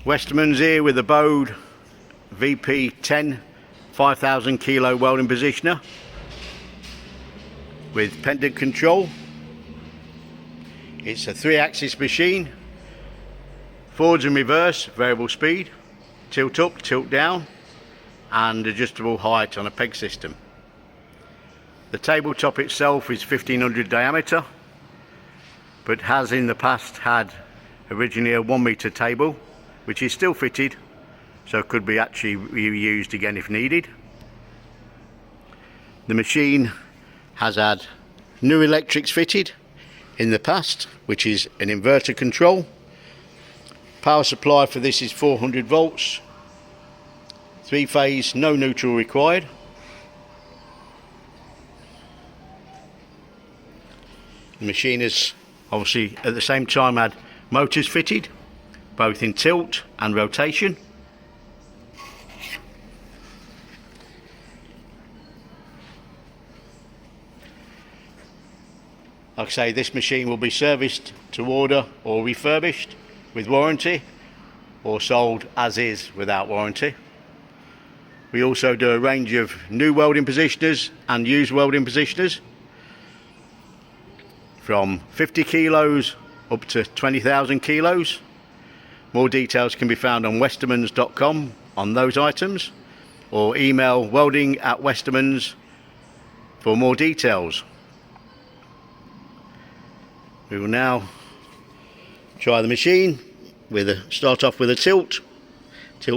Westermans here with the Bode VP10 5,000 kilo welding positioner with pendant control. It's a 3-axis machine, forwards and reverse, variable speed, tilt up, tilt down, and adjustable height on a peg system. The tabletop itself is 1500 diameter, but has in the past had originally a 1 meter table, which is still fitted, so could be actually reused again if needed. The machine has had new electrics fitted in the past, which is an inverter control. Power supply for this is 400 volts, 3-phase, no neutral required. The machine has obviously at the same time had motors fitted, both in tilt and rotation. Like I say, this machine will be serviced to order or refurbished with warranty, or sold as is without warranty. We also do a range of new welding positioners and used welding positioners from 50 kilos up to 20,000 kilos. More details can be found on westermans.com on those items, or email welding@westermans for more details. We will now try the machine start off with a tilt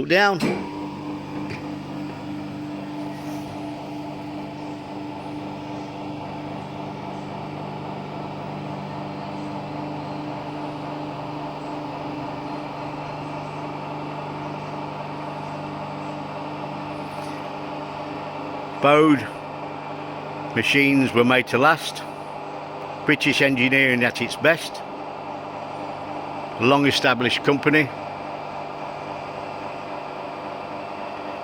down. Bode machines were made to last. British engineering at its best. A long established company.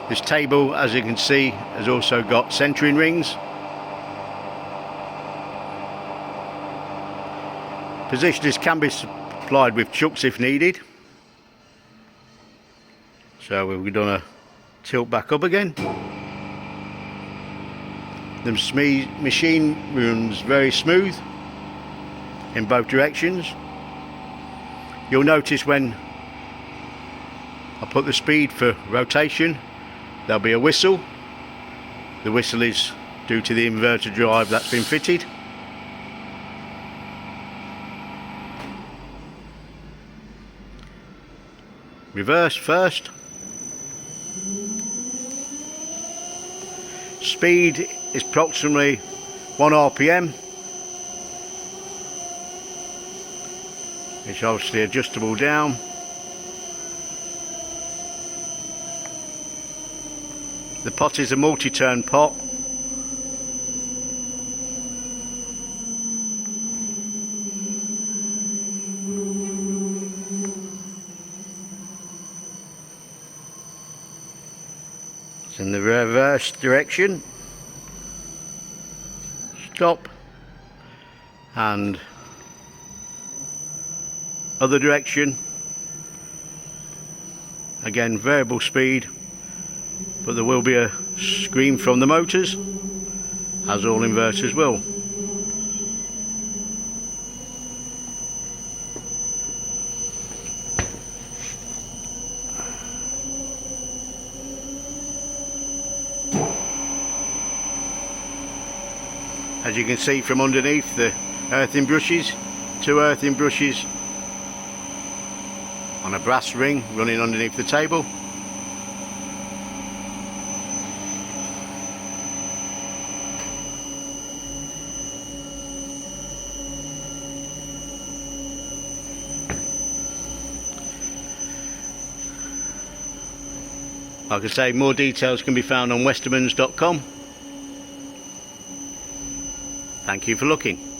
This table, as you can see, has also got centering rings. Positioners can be supplied with chucks if needed. So we've done a tilt back up again. The machine runs very smooth in both directions. You'll notice when I put the speed for rotation, there'll be a whistle. The whistle is due to the inverter drive that's been fitted. Reverse first. Speed is approximately 1 RPM. It's obviously adjustable down. The pot is a multi-turn pot. It's in the reverse direction. Stop, and other direction. Again, variable speed, but there will be a scream from the motors, as all inverters will. As you can see from underneath, the earthing brushes, 2 earthing brushes on a brass ring running underneath the table. Like I say, more details can be found on westermans.com. Thank you for looking.